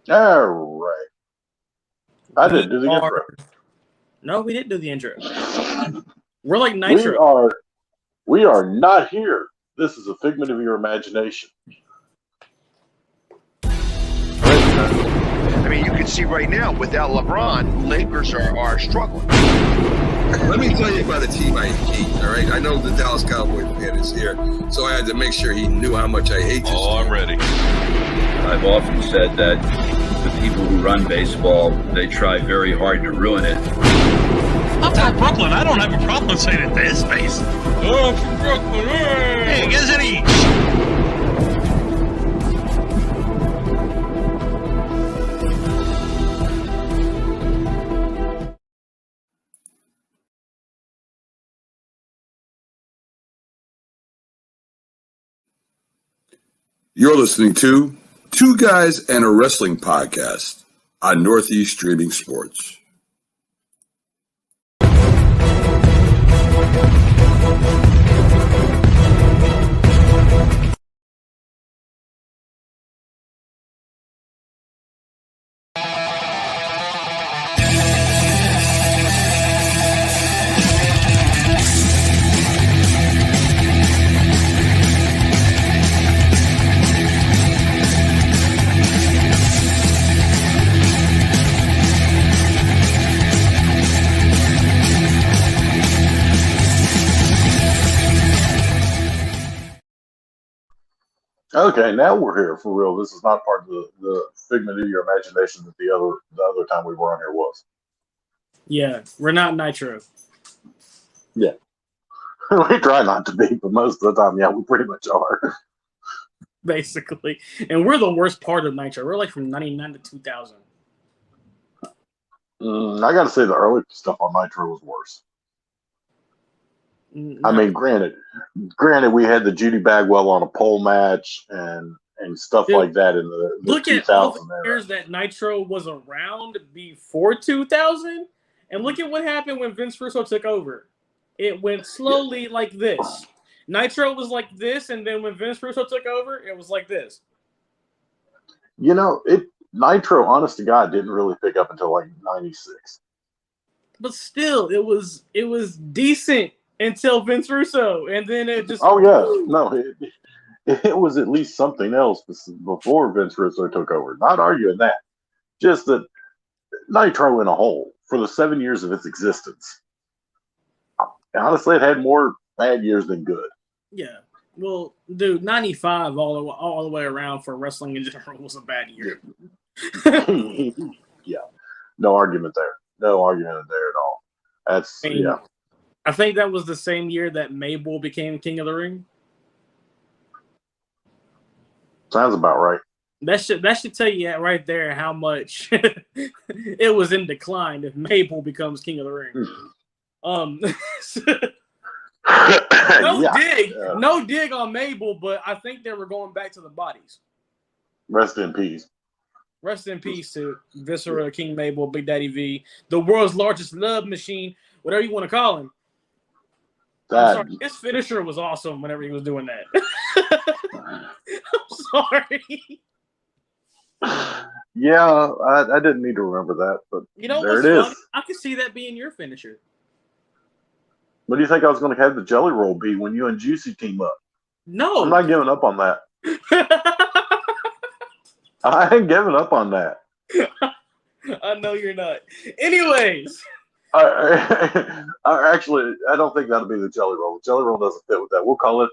All right. I We didn't do the are intro. no, we didn't do the intro. We're like We Nitro. are we are not here. This is a figment of your imagination. I mean, you can see right now without LeBron, Lakers are struggling. Let me tell you about a team I hate, all right? I know the Dallas Cowboy fan is here, so I had to make sure he knew how much I hate this Oh, I'm team. ready. I've often said that the people who run baseball, they try very hard to ruin it. I'm from Brooklyn. I don't have a problem saying it to his face. Oh, I'm from Brooklyn. Hey, get us any. You're listening to Two Guys and a Wrestling Podcast on Northeast Streaming Sports. Okay, now we're here for real. This is not part of the figment of your imagination that the other time we were on here was. Yeah, we're not Nitro. Yeah. We try not to be, but most of the time, yeah, we pretty much are. Basically. And we're the worst part of Nitro. We're like from 99 to 2000. I got to say, the early stuff on Nitro was worse. I mean, granted, we had the Judy Bagwell on a pole match and stuff Dude, like that in the look at all the 2000 era. years that Nitro was around before 2000, and look at what happened when Vince Russo took over. It went slowly like this. Nitro was like this, and then when Vince Russo took over, it was like this. You know, Nitro, honest to God, didn't really pick up until like '96. But still, it was decent until Vince Russo, and then it just. Oh yeah, no, it was at least something else before Vince Russo took over. Not arguing that, just that Nitro in a whole for the 7 years of its existence. Honestly, it had more bad years than good. Yeah. Well, dude, 95 all the way around for wrestling in general was a bad year. Yeah. No argument there. No argument there at all. That's, yeah. I think that was the same year that Mabel became King of the Ring. Sounds about right. That should tell you right there how much it was in decline if Mabel becomes King of the Ring. No dig on Mabel, but I think they were going back to the bodies. Rest in peace. Rest in peace to Viscera, King Mabel, Big Daddy V, the world's largest love machine, whatever you want to call him. I'm sorry, his finisher was awesome whenever he was doing that. I'm sorry. Yeah, I didn't need to remember that, but you know there it is. Funny? I could see that being your finisher. What do you think I was going to have the Jelly Roll be when you and Juicy team up? No. I'm not giving up on that. I ain't giving up on that. I know you're not. Anyways. Actually, I don't think that'll be the Jelly Roll. The Jelly Roll doesn't fit with that. We'll call it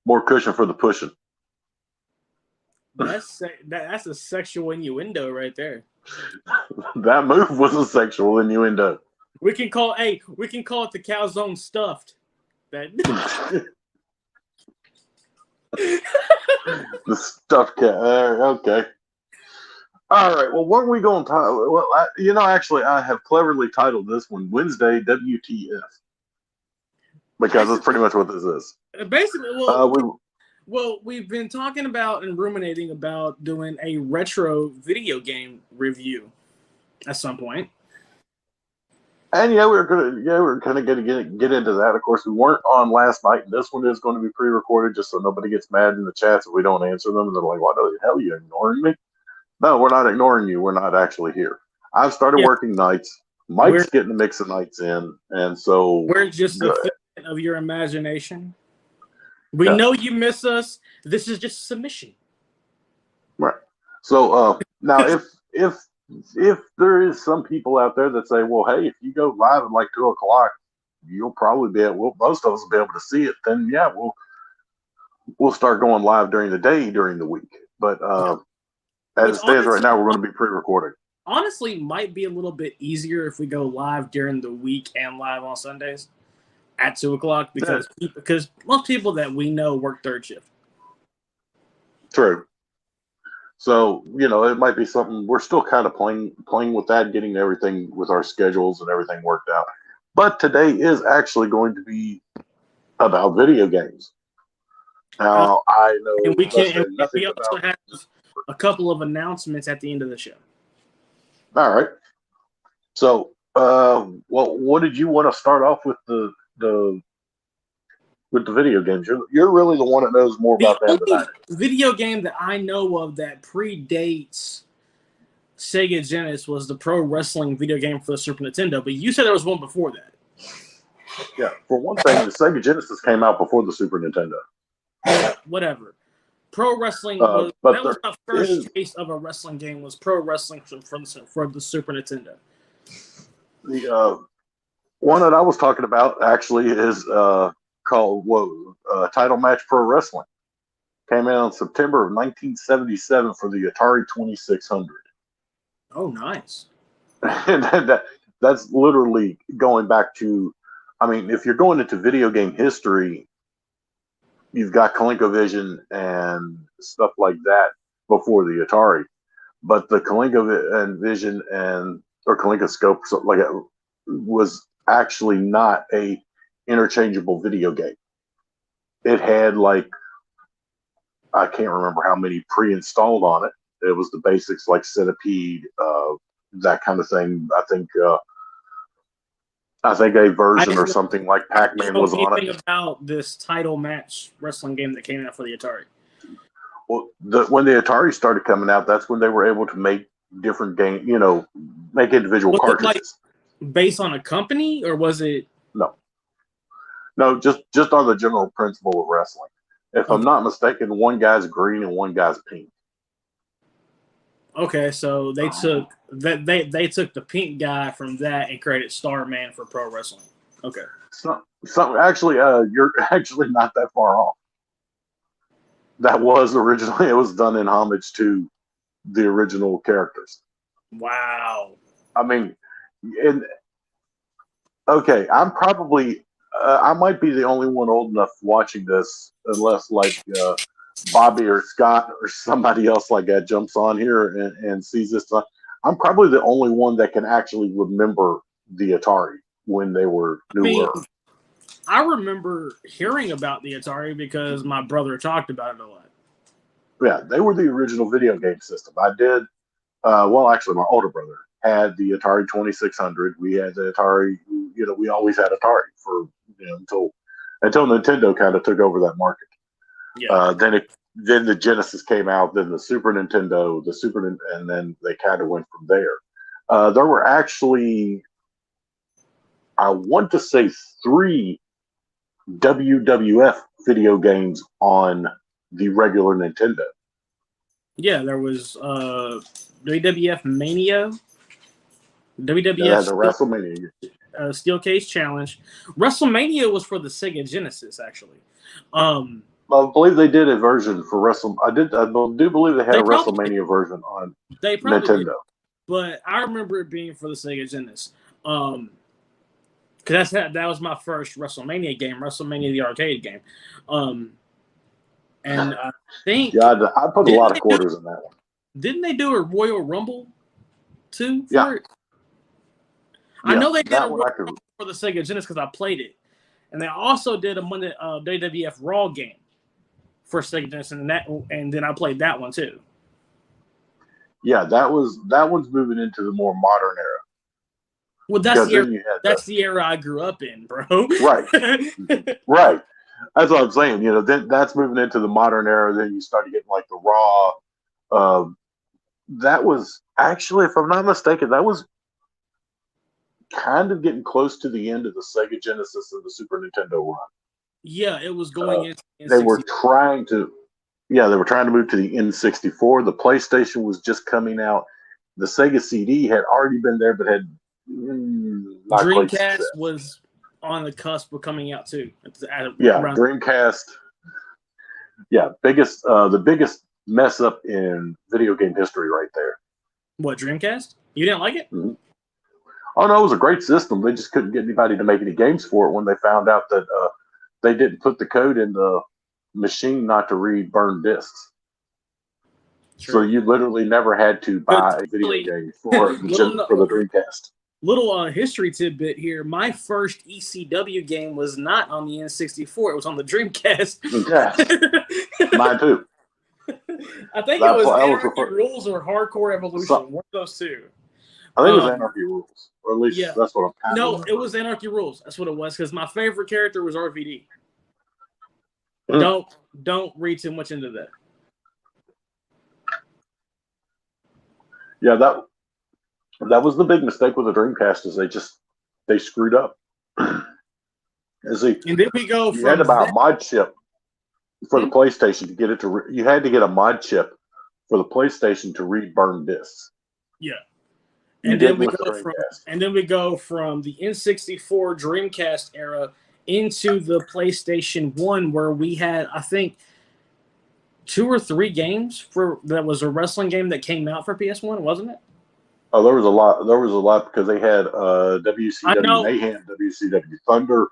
more cushion for the pushing. That's a sexual innuendo right there. That move was a sexual innuendo. We can call it the calzone stuffed. That the stuffed cat. Okay. All right. Well, what are we going to talk? Well, actually, I have cleverly titled this one "Wednesday WTF" because that's pretty much what this is. Basically, we've been talking about and ruminating about doing a retro video game review at some point. And we're kind of going to get into that. Of course, we weren't on last night, and this one is going to be pre-recorded just so nobody gets mad in the chats if we don't answer them. And they're like, "Why the hell are you ignoring me?" No, we're not ignoring you. We're not actually here. I've started working nights. Mike's getting the mix of nights in, and so we're just a figment of your imagination. We know you miss us. This is just submission. Right. So now, if there is some people out there that say, well, hey, if you go live at like 2:00, you'll probably be able. Most of us will be able to see it. Then yeah, we'll start going live during the day during the week. But as it stands right now, we're going to be pre-recording. Honestly, might be a little bit easier if we go live during the week and live on Sundays at 2:00 because most people that we know work third shift. True. So, it might be something we're still kind of playing with that, getting everything with our schedules and everything worked out. But today is actually going to be about video games. Now, I know and we also have a couple of announcements at the end of the show. All right. So, what did you want to start off with the video games? You're really the one that knows more about that than I do. Video game that I know of that predates Sega Genesis was the pro wrestling video game for the Super Nintendo, but you said there was one before that. Yeah, for one thing, the Sega Genesis came out before the Super Nintendo. Yeah, whatever. Pro wrestling was my first taste of a wrestling game. Was pro wrestling for the Super Nintendo. The one that I was talking about actually is called Title Match Pro Wrestling. Came out in September of 1977 for the Atari 2600. Oh, nice. And that's literally going back to, I mean, if you're going into video game history, you've got ColecoVision and stuff like that before the Atari. But the ColecoVision or ColecoScope, something like that, was actually not a interchangeable video game. It had I can't remember how many pre-installed on it. It was the basics like Centipede, that kind of thing. I think a version or something like Pac-Man was on it. About this title match wrestling game that came out for the Atari. Well, when the Atari started coming out, that's when they were able to make different games, make individual cartridges. Based on a company, or was it? No, just on the general principle of wrestling. If I'm not mistaken, one guy's green and one guy's pink. Okay, so they took they took the pink guy from that and created Starman for pro wrestling. Okay. So actually, you're actually not that far off. That was originally, it was done in homage to the original characters. Wow. I mean, okay, I'm probably I might be the only one old enough watching this, unless Bobby or Scott or somebody else like that jumps on here and sees this. I'm probably the only one that can actually remember the Atari when they were newer. I remember hearing about the Atari because my brother talked about it a lot. Yeah, they were the original video game system. I did, actually, my older brother had the Atari 2600. We had the Atari, we always had Atari for, until Nintendo kind of took over that market. Yeah. Then the Genesis came out, then the Super Nintendo, and then they kind of went from there. There were actually, I want to say, 3 WWF video games on the regular Nintendo. Yeah, there was WWF Mania, WWF the WrestleMania. Steel Cage Challenge. WrestleMania was for the Sega Genesis, actually. I believe they did a version for I do believe they had a WrestleMania version on Nintendo. Did, but I remember it being for the Sega Genesis. Because that was my first WrestleMania game, WrestleMania the arcade game. And I think I put a lot of quarters in that one. Didn't they do a Royal Rumble too? Yeah. I know they did a Royal Rumble for the Sega Genesis because I played it, and they also did a Monday WWF Raw game for Sega Genesis, and then I played that one too. Yeah, that one's moving into the more modern era. Well, that's the era I grew up in, bro. Right. Right. That's what I'm saying. Then that's moving into the modern era. Then you start getting like the Raw, that was actually, if I'm not mistaken, that was kind of getting close to the end of the Sega Genesis and the Super Nintendo run. Yeah, it was going into They were N64. trying to, they were trying to move to the N64. The PlayStation was just coming out. The Sega CD had already been there, but had not quite Dreamcast success. was on the cusp of coming out too. Dreamcast. Yeah, the biggest mess up in video game history right there. What, Dreamcast? You didn't like it? Mm-hmm. Oh no, it was a great system. They just couldn't get anybody to make any games for it when they found out that they didn't put the code in the machine not to read burned discs. True. So you literally never had to buy a video game for the Dreamcast. Little history tidbit here. My first ECW game was not on the N64. It was on the Dreamcast. Yes. Mine too. I think it was Anarchy Rules or Hardcore Evolution. One of those two. I think it was Anarchy Rules. Or at least that's what I'm No, it was Anarchy Rules. That's what it was. Because my favorite character was RVD. Don't read too much into that. Yeah, that was the big mistake with the Dreamcast is they screwed up. And then we go from you had to buy a mod chip for the PlayStation to get it to. You had to get a mod chip for the PlayStation to read burned discs. Yeah, and then we go from the N64 Dreamcast era into the PlayStation 1, where we had, I think, 2 or 3 games that was a wrestling game that came out for PS1, wasn't it? Oh, there was a lot. There was a lot because they had WCW Mayhem, WCW Thunder.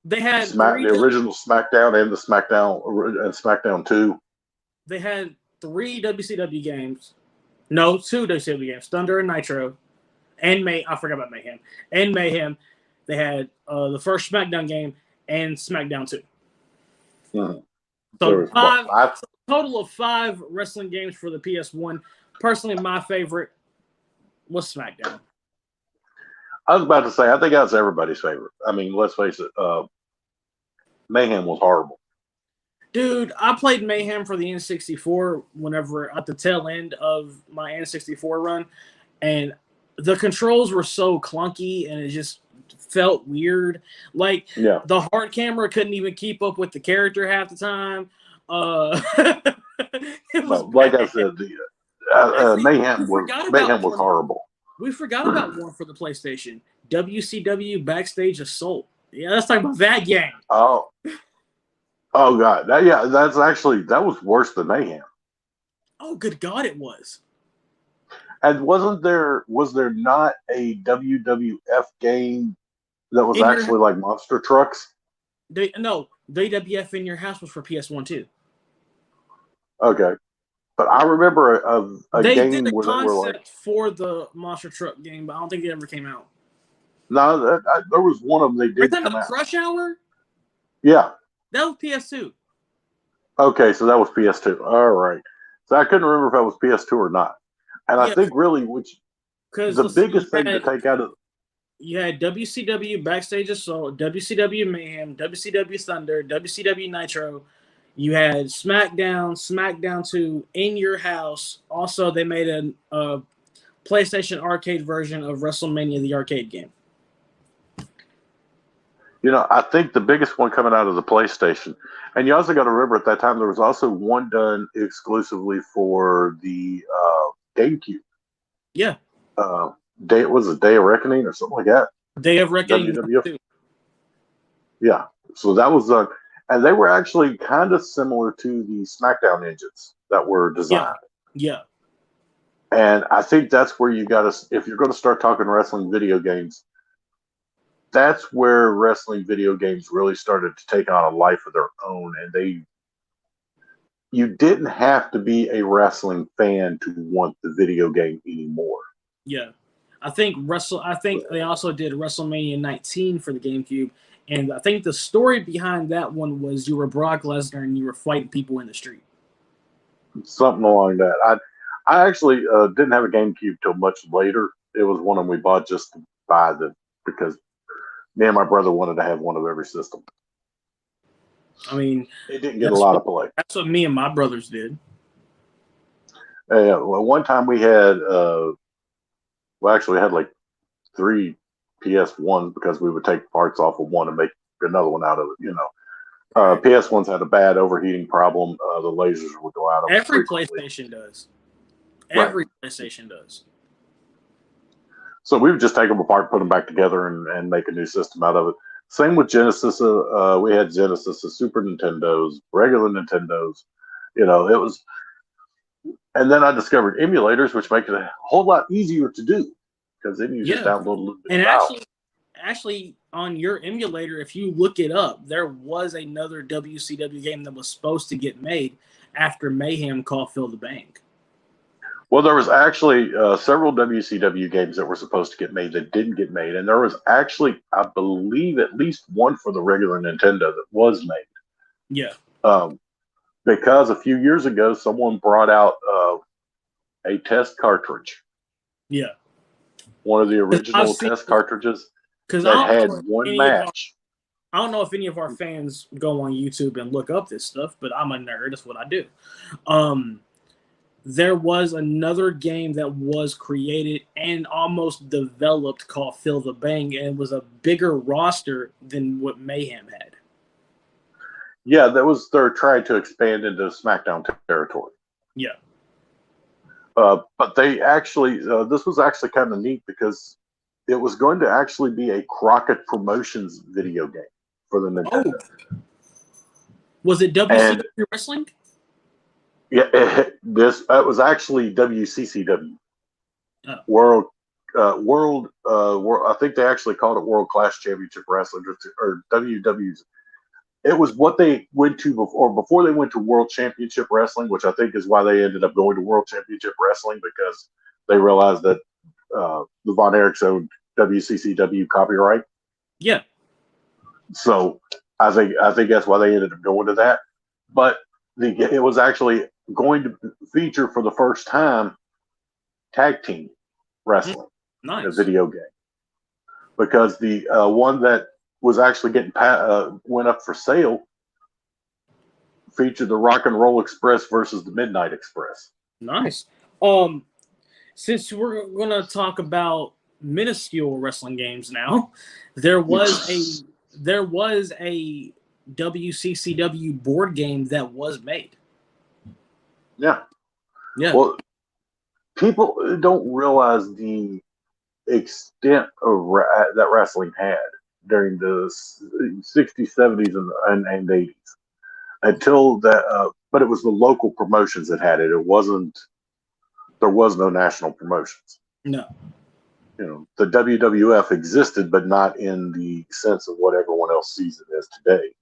They had the original SmackDown and the SmackDown 2. They had 3 WCW games. No, 2 WCW games: Thunder and Nitro, and I forgot about Mayhem and Mayhem. They had the first SmackDown game and SmackDown 2. Mm-hmm. So total of 5 wrestling games for the PS1. Personally, my favorite was SmackDown. I was about to say, I think that's everybody's favorite. I mean, let's face it, Mayhem was horrible. Dude, I played Mayhem for the N64 whenever at the tail end of my N64 run, and the controls were so clunky and it just felt weird. Like the hard camera couldn't even keep up with the character half the time. Like I said, Mayhem was horrible. We forgot about one for the PlayStation. WCW Backstage Assault. Yeah, let's talk about that game. Oh God. That was worse than Mayhem. Oh, good God, it was. And was there not a WWF game that was actually like monster trucks? No, WWF in Your House was for PS1 too. Okay. But I remember a game did a where concept they were like for the monster truck game, but I don't think it ever came out. No, there was one of them they did come out. Crush Hour? Yeah. That was PS2. Okay, so that was PS2. All right. So I couldn't remember if that was PS2 or not. And I think really the biggest thing to take out of... You had WCW Backstage Assault, WCW Mayhem, WCW Thunder, WCW Nitro. You had SmackDown 2, In Your House. Also, they made a PlayStation arcade version of WrestleMania, the arcade game. You know, I think the biggest one coming out of the PlayStation, and you also got to remember at that time there was also one done exclusively for the GameCube. Yeah. Day of Reckoning or something like that. Day of Reckoning. Yeah. So that was done. And they were actually kind of similar to the SmackDown engines that were designed. Yeah. And I think that's where you got to, if you're going to start talking wrestling video games, that's where wrestling video games really started to take on a life of their own. And you didn't have to be a wrestling fan to want the video game anymore. Yeah. I think they also did WrestleMania 19 for the GameCube. And I think the story behind that one was you were Brock Lesnar and you were fighting people in the street. Something along that. I actually didn't have a GameCube till much later. It was one of them we bought just to buy because me and my brother wanted to have one of every system. I mean, it didn't get a lot of play. That's what me and my brothers did. Well, one time we had, we had like 3 PS1s because we would take parts off of one and make another one out of it. PS1s had a bad overheating problem. The lasers would go out of them Every frequently. PlayStation does. Right. Every PlayStation does. So we would just take them apart, put them back together, and make a new system out of it. Same with Genesis. We had Genesis, the Super Nintendos, regular Nintendos. It was. And then I discovered emulators, which make it a whole lot easier to do because then you just download a little bit. And actually, on your emulator, if you look it up, there was another WCW game that was supposed to get made after Mayhem called Fill the Bank. Well, there was actually several WCW games that were supposed to get made that didn't get made, and there was actually, I believe, at least one for the regular Nintendo that was made. Yeah. Because a few years ago, someone brought out a test cartridge. Yeah. One of the original test cartridges that had one match. I don't know if any of our fans go on YouTube and look up this stuff, but I'm a nerd. That's what I do. There was another game that was created and almost developed called Fill the Bank, and it was a bigger roster than what Mayhem had. Yeah, they're trying to expand into SmackDown territory. Yeah. But they actually, this was actually kind of neat because it was going to actually be a Crockett Promotions video game for the Nintendo. Oh. Was it WCW Wrestling? Yeah, it was actually WCCW. Oh. World. I think they actually called it World Class Championship Wrestling or WW's. It was what they went to before they went to World Championship Wrestling, which I think is why they ended up going to World Championship Wrestling because they realized that the Von Erichs owned WCCW copyright. Yeah. So I think that's why they ended up going to that. But it was actually going to feature for the first time tag team wrestling in a video game because the one that was actually went up for sale featured the Rock and Roll Express versus the Midnight Express. Nice. Since we're gonna talk about minuscule wrestling games now, there was a WCCW board game that was made. Yeah. Yeah. Well, people don't realize the extent of that wrestling had during the 60s, 70s, and 80s until that. But it was the local promotions that had it. There was no national promotions. No. The WWF existed, but not in the sense of what everyone else sees it as today,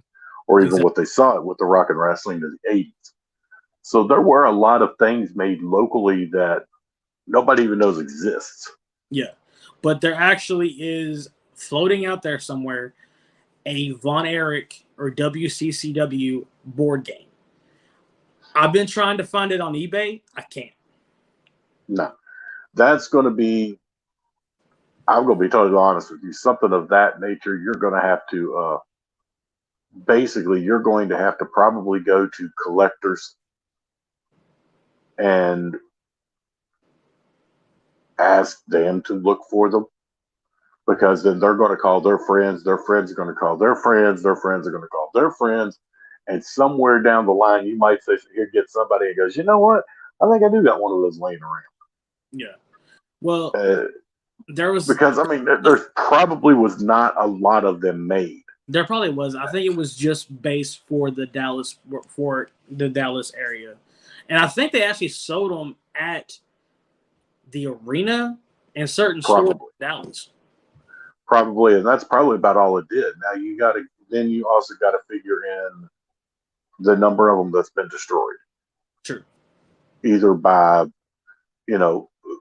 or even what they saw it with the rock and wrestling in the 80s. So there were a lot of things made locally that nobody even knows exists. Yeah. But there actually is floating out there somewhere a Von Erich or WCCW board game. I've been trying to find it on eBay. I can't. No. That's going to be, I'm going to be totally honest with you, something of that nature, you're going to have to, you're going to have to probably go to collectors and ask them to look for them. Because then they're going to call their friends are going to call their friends are going to call their friends, and somewhere down the line you might say, "Here, get somebody," and goes, "You know what? I think I do got one of those laying around." Yeah. Well, there was there probably was not a lot of them made. There probably was. I think it was just based for the Dallas area, and I think they actually sold them at the arena and certain stores in Dallas. Probably, and that's probably about all it did. Now you also got to figure in the number of them that's been destroyed. Sure. Either by,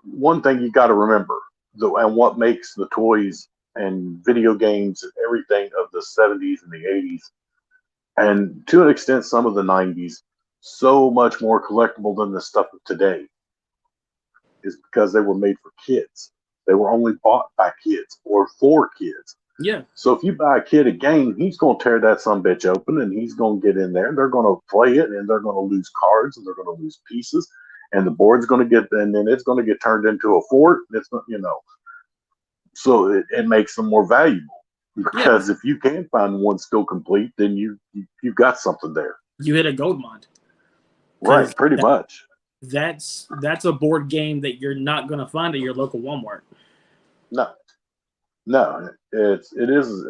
one thing you got to remember, and what makes the toys and video games and everything of the 70s and the 80s, and to an extent some of the 90s, so much more collectible than the stuff of today, is because they were made for kids. They were only bought by kids or for kids. Yeah. So if you buy a kid a game, he's going to tear that sumbitch open and he's going to get in there and they're going to play it and they're going to lose cards and they're going to lose pieces. and the board's going to get, and then it's going to get turned into a fort. It's so it makes them more valuable because if you can find one still complete, then you've got something there. You hit a gold mine. Right, pretty much. That's a board game that you're not going to find at your local Walmart. No, it is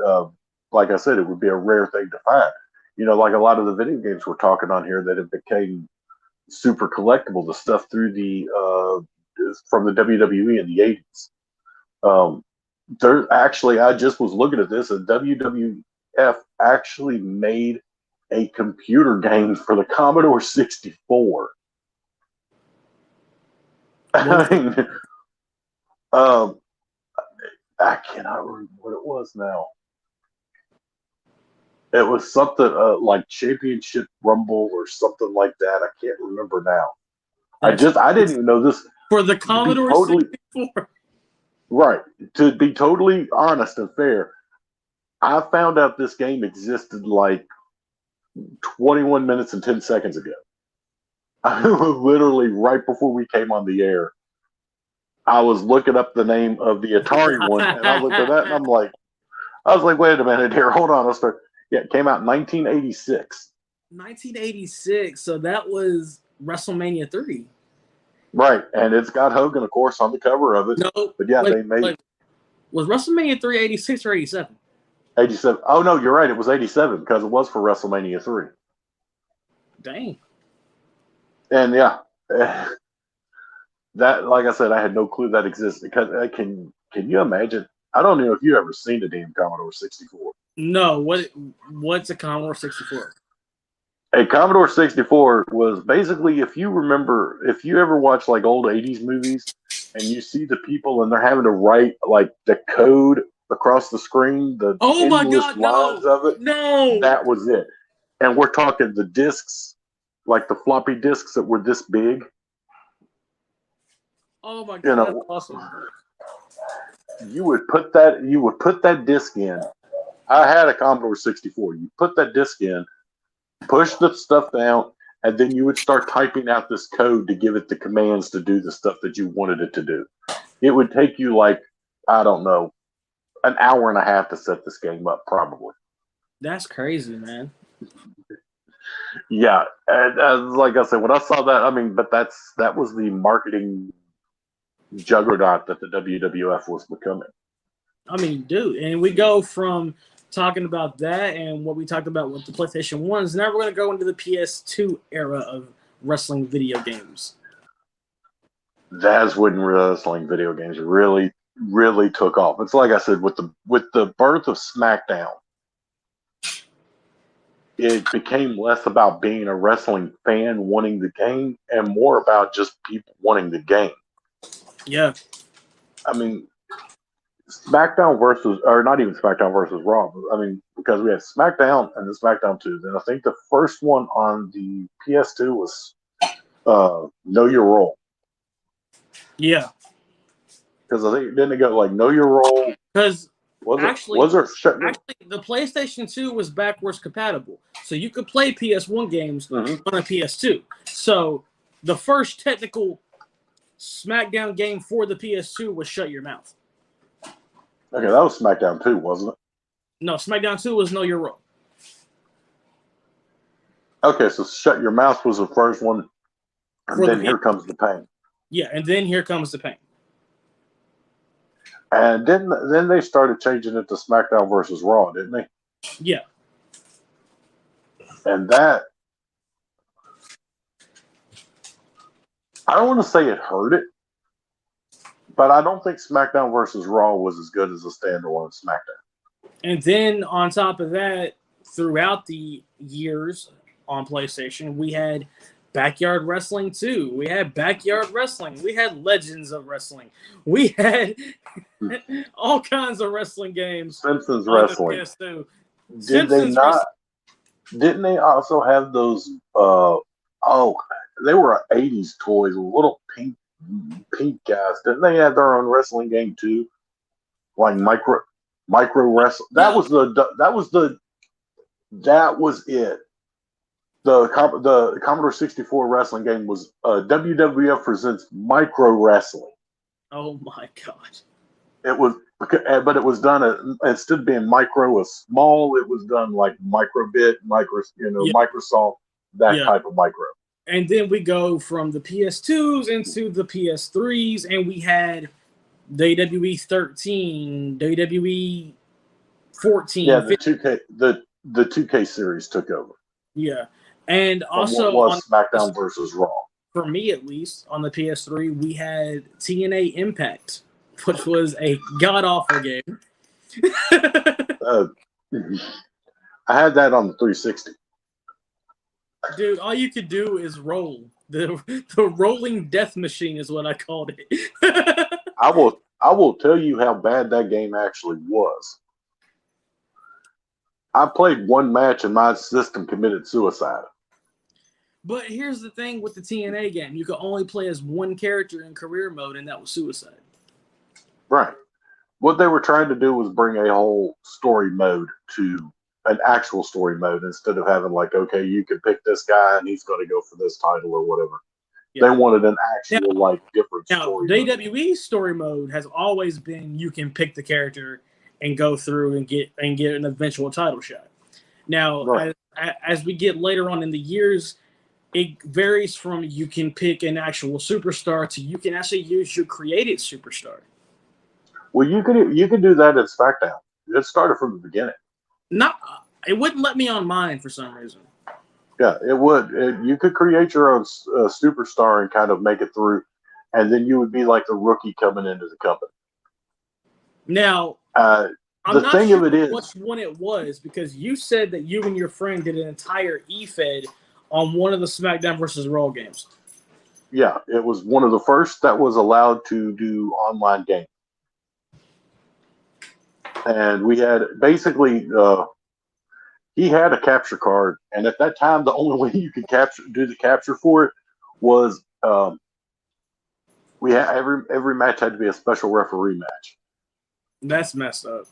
like I said, it would be a rare thing to find. Like a lot of the video games we're talking on here that have became super collectible, the stuff through from the WWE in the 80s. There actually, I just was looking at this, and WWF actually made a computer game for the Commodore 64. I mean, I cannot remember what it was now. It was something like Championship Rumble or something like that. I can't remember now. I didn't even know this. For the Commodore 64. Right. To be totally honest and fair, I found out this game existed like 21 minutes and 10 seconds ago. I was literally right before we came on the air. I was looking up the name of the Atari one, and I looked at that, and I was like, wait a minute here, hold on. It came out in 1986. 1986. So that was WrestleMania 3. Right, and it's got Hogan, of course, on the cover of it. No, but yeah, they made. Was WrestleMania 3 86 or 87? 87. Oh no, you're right. It was 87 because it was for WrestleMania 3. Dang. And yeah, that, like I said, I had no clue that existed. Because can you imagine? I don't know if you ever seen the damn Commodore 64. No, what's a Commodore 64? A Commodore 64 was basically, if you ever watch like old 80s movies and you see the people and they're having to write like the code across the screen, the endless lines of it. No. That was it. And we're talking the discs, like the floppy disks that were this big. Oh my God, that's awesome. You would put that disc in. I had a Commodore 64. You put that disc in, push the stuff down, and then you would start typing out this code to give it the commands to do the stuff that you wanted it to do. It would take you like, I don't know, an hour and a half to set this game up, probably. That's crazy, man. Yeah, and like I said, when I saw that, but that was the marketing juggernaut that the WWF was becoming. Dude, and we go from talking about that and what we talked about with the PlayStation 1s. Now we're going to go into the PS2 era of wrestling video games. That's when wrestling video games really, really took off. It's like I said, with the birth of SmackDown, it became less about being a wrestling fan wanting the game and more about just people wanting the game. Yeah. SmackDown versus, or not even SmackDown versus Raw. Because we had SmackDown and then SmackDown 2. Then I think the first one on the PS2 was Know Your Role. Yeah. Because I think didn't it go like Know Your Role? Because the PlayStation 2 was backwards compatible, so you could play PS1 games on a PS2. So the first technical SmackDown game for the PS2 was Shut Your Mouth. Okay, that was SmackDown 2, wasn't it? No, SmackDown 2 was Know Your Role. Okay, so Shut Your Mouth was the first one, and then Here Comes the Pain. Yeah, and then Here Comes the Pain. And then they started changing it to SmackDown versus Raw, didn't they? Yeah. And that, I don't want to say it hurt it, but I don't think SmackDown versus Raw was as good as a standalone SmackDown. And then on top of that, throughout the years on PlayStation, we had Backyard Wrestling 2. We had Backyard Wrestling. We had Legends of Wrestling. We had all kinds of wrestling games. Simpsons Wrestling. Didn't they also have those? They were 80s toys, little pink guys. Didn't they have their own wrestling game too? Like micro wrestling. That was it. The Commodore 64 wrestling game was WWF presents Micro Wrestling. Oh my god! It was, but it was done instead of being micro, a small. It was done like microbit, Microsoft, that type of micro. And then we go from the PS2s into the PS3s, and we had WWE 13, WWE 14. Yeah, the 2K series took over. Yeah, and also what was SmackDown versus Raw. For me, at least, on the PS3, we had TNA Impact, which was a god-awful game. I had that on the 360. Dude, all you could do is roll. The rolling death machine is what I called it. I will tell you how bad that game actually was. I played one match and my system committed suicide. But here's the thing with the TNA game. You could only play as one character in career mode, and that was suicide. Right. What they were trying to do was bring a whole story mode to an actual story mode instead of having like, okay, you can pick this guy and he's going to go for this title or whatever. Yeah. They wanted an actual different story. WWE story mode has always been you can pick the character and go through and get an eventual title shot. Now, as we get later on in the years, it varies from you can pick an actual superstar to you can actually use your created superstar. Well, you could do that at SmackDown. It started from the beginning. It wouldn't let me on mine for some reason. Yeah, it would. You could create your own superstar and kind of make it through, and then you would be like the rookie coming into the company. Now, the thing sure of it is, which one it was, because you said that you and your friend did an entire E-Fed on one of the SmackDown versus Raw games. Yeah, it was one of the first that was allowed to do online games. And we had basically, he had a capture card, and at that time, the only way you could do the capture for it was we had every match had to be a special referee match. That's messed up.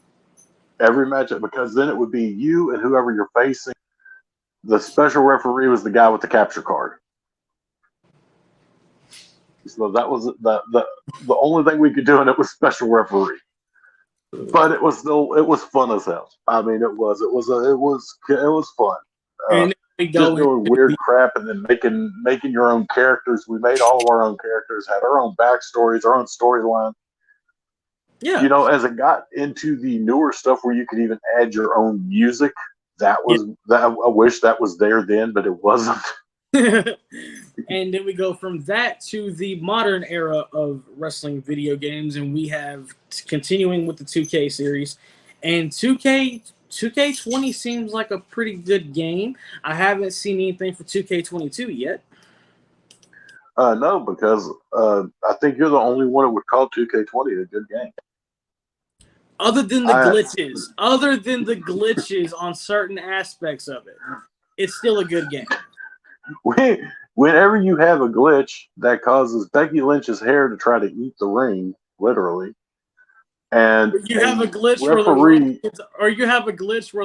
Every match, because then it would be you and whoever you're facing. The special referee was the guy with the capture card. So that was the only thing we could do, and it was special referee. But it was fun as hell. I mean, it was fun. And just doing weird crap and then making your own characters. We made all of our own characters, had our own backstories, our own storyline. Yeah. As it got into the newer stuff where you could even add your own music, that I wish that was there then, but it wasn't. And then we go from that to the modern era of wrestling video games, and we have continuing with the 2K series. And 2K20 seems like a pretty good game. I haven't seen anything for 2K22 yet. No, because I think you're the only one that would call 2K20 a good game. Other than the glitches on certain aspects of it, it's still a good game. Whenever you have a glitch that causes Becky Lynch's hair to try to eat the ring, literally, and you have a glitch where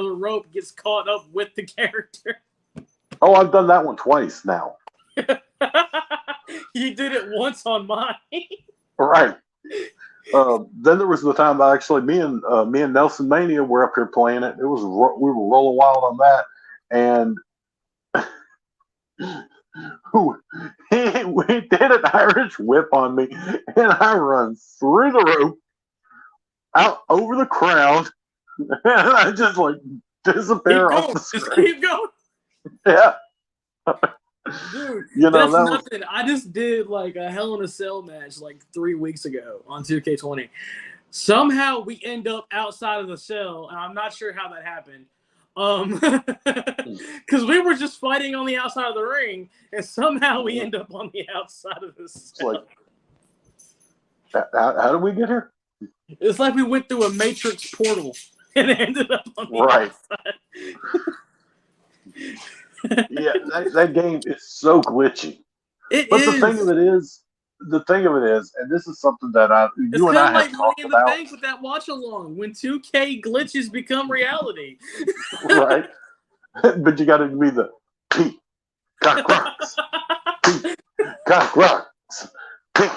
the rope gets caught up with the character. Oh, I've done that one twice now. You did it once on mine. Right. Then there was the time me and Nelson Mania were up here playing it. We were rolling wild on that, and we did an Irish whip on me, and I run through the rope, out over the crowd, and I just disappear off the screen. Just keep going. Yeah. Dude, that's nothing. I just did a Hell in a Cell match 3 weeks ago on 2K20. Somehow we end up outside of the cell, and I'm not sure how that happened. Because we were just fighting on the outside of the ring, and somehow we end up on the outside of the cell. How did we get here? It's like we went through a Matrix portal and ended up on the outside. Yeah, that game is so glitchy. The thing of it is, and this is something that you and I have talked about. It's kind of like Money in the Bank with that watch along. When 2K glitches become reality. Right. But you got to be the Cock rocks. Pink cock rocks. Pink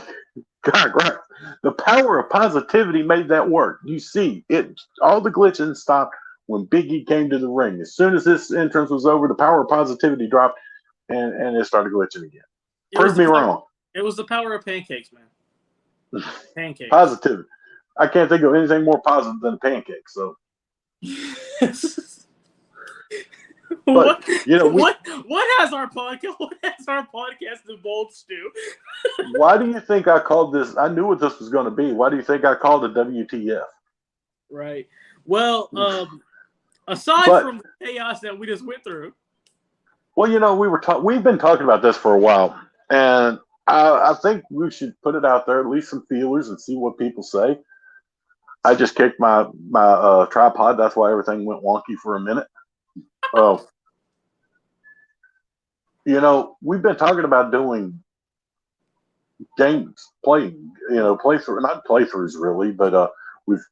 cock rocks. The power of positivity made that work. You see, all the glitching stopped when Big E came to the ring. As soon as this entrance was over, the power of positivity dropped, and it started glitching again. Prove me wrong. It was the power of pancakes, man. Pancakes. Positivity. I can't think of anything more positive than a pancake. So, but, what has our podcast divulged to? Why do you think I called this? I knew what this was going to be. Why do you think I called it WTF? Right. Well, aside from the chaos that we just went through. Well, we've been talking about this for a while, and I think we should put it out there, at least some feelers, and see what people say. I just kicked my tripod. That's why everything went wonky for a minute. We've been talking about doing games, playthrough, not playthroughs really, but we've.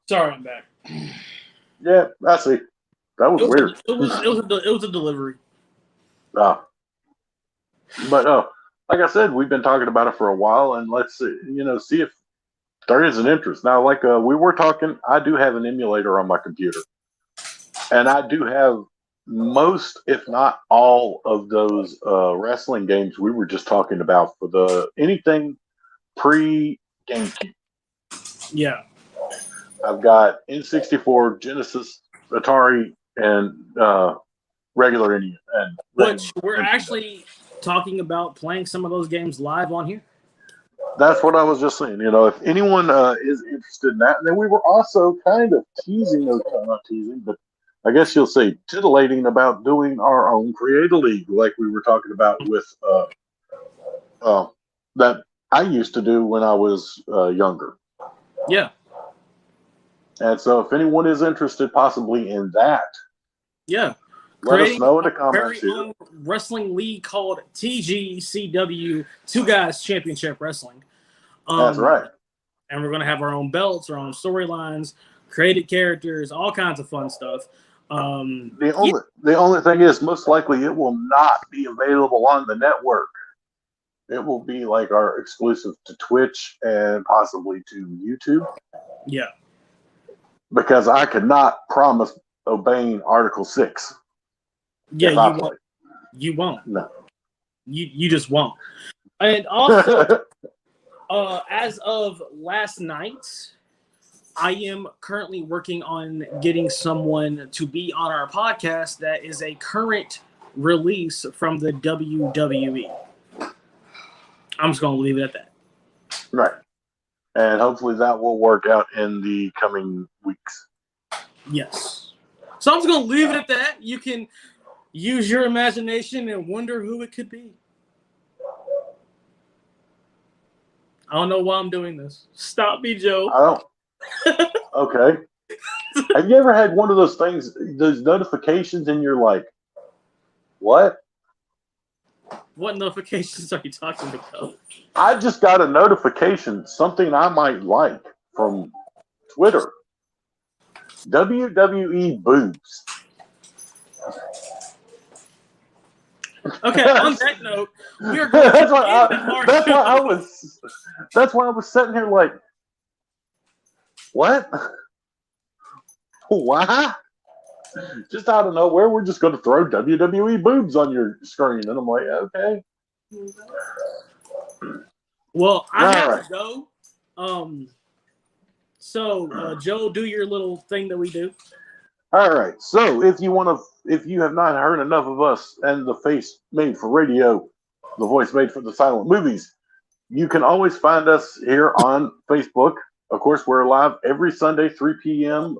Sorry, I'm back. Yeah, I see. That was weird. It was a delivery. But like I said, we've been talking about it for a while, and let's see if there is an interest. Now, like we were talking, I do have an emulator on my computer, and I do have most, if not all, of those wrestling games we were just talking about for anything pre-GameCube. Yeah. I've got N64, Genesis, Atari, and regular NES. Which we're actually talking about playing some of those games live on here. That's what I was just saying. If anyone is interested in that, and then we were also kind of teasing, not teasing, but I guess you'll say titillating about doing our own Creator League, like we were talking about with that I used to do when I was younger. Yeah. And so if anyone is interested possibly in that, let us know in the comments. Very own wrestling league called TGCW, Two Guys Championship Wrestling. That's right. And we're going to have our own belts, our own storylines, created characters, all kinds of fun stuff. The only thing is, most likely it will not be available on the network. It will be like our exclusive to Twitch and possibly to YouTube. Yeah. Because I could not promise obeying Article 6. Yeah, you won't. You won't. No. You just won't. And also, as of last night, I am currently working on getting someone to be on our podcast that is a current release from the WWE. I'm just going to leave it at that. Right. And hopefully that will work out in the coming weeks. Yes. So I'm just going to leave it at that. You can use your imagination and wonder who it could be. I don't know why I'm doing this. Stop me, Joe. I don't. Okay. Have you ever had one of those things, those notifications, and you're like, what? What notifications are you talking about? I just got a notification, something I might like from Twitter. WWE boobs. Okay, on that note, we are going that's why I was sitting here like, what? Why? Just out of nowhere, we're just going to throw WWE boobs on your screen. And I'm like, okay. Well, I have to go. So, Joe, do your little thing that we do. All right. So, if you have not heard enough of us and the face made for radio, the voice made for the silent movies, you can always find us here on Facebook. Of course, we're live every Sunday, 3 p.m.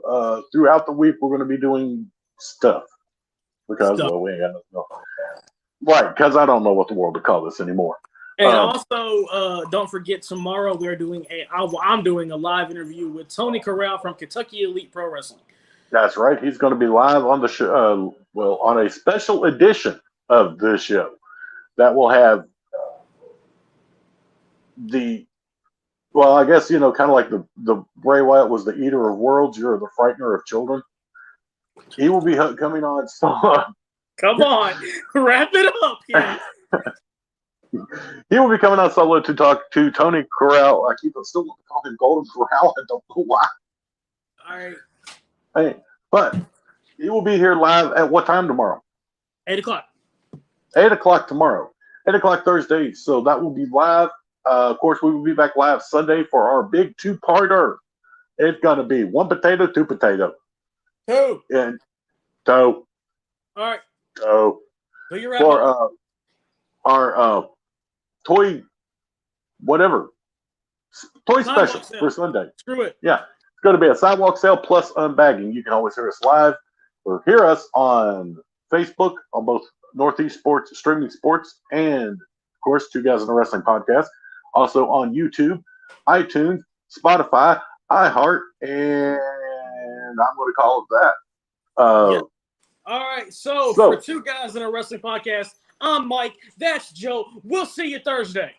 Throughout the week, we're going to be doing stuff because well, we ain't got nothing else. Right, because I don't know what the world to call this anymore. And also, don't forget tomorrow I'm doing a live interview with Tony Corral from Kentucky Elite Pro Wrestling. That's right. He's going to be live on the show. On a special edition of this show that will have I guess kind of like the Bray Wyatt was the eater of worlds. You're the frightener of children. He will be coming on. Come on, wrap it up. Yeah. He will be coming on solo to talk to Tony Corral. I still want to call him Golden Corral. I don't know why. All right. Hey, but he will be here live at what time tomorrow? 8 o'clock. 8 o'clock tomorrow. 8 o'clock Thursday. So that will be live. Of course, we will be back live Sunday for our big two-parter. It's going to be one potato, two potato. Two. And toe. All right. Toe. So you're for our toy, whatever, toy special for Sunday. Screw it. Yeah. It's going to be a sidewalk sale plus unbagging. You can always hear us live or hear us on Facebook on both Northeast Sports, Streaming Sports, and, of course, Two Guys in a Wrestling Podcast. Also on YouTube, iTunes, Spotify, iHeart, and I'm going to call it that. Yeah. All right. So for Two Guys in a Wrestling Podcast, I'm Mike. That's Joe. We'll see you Thursday.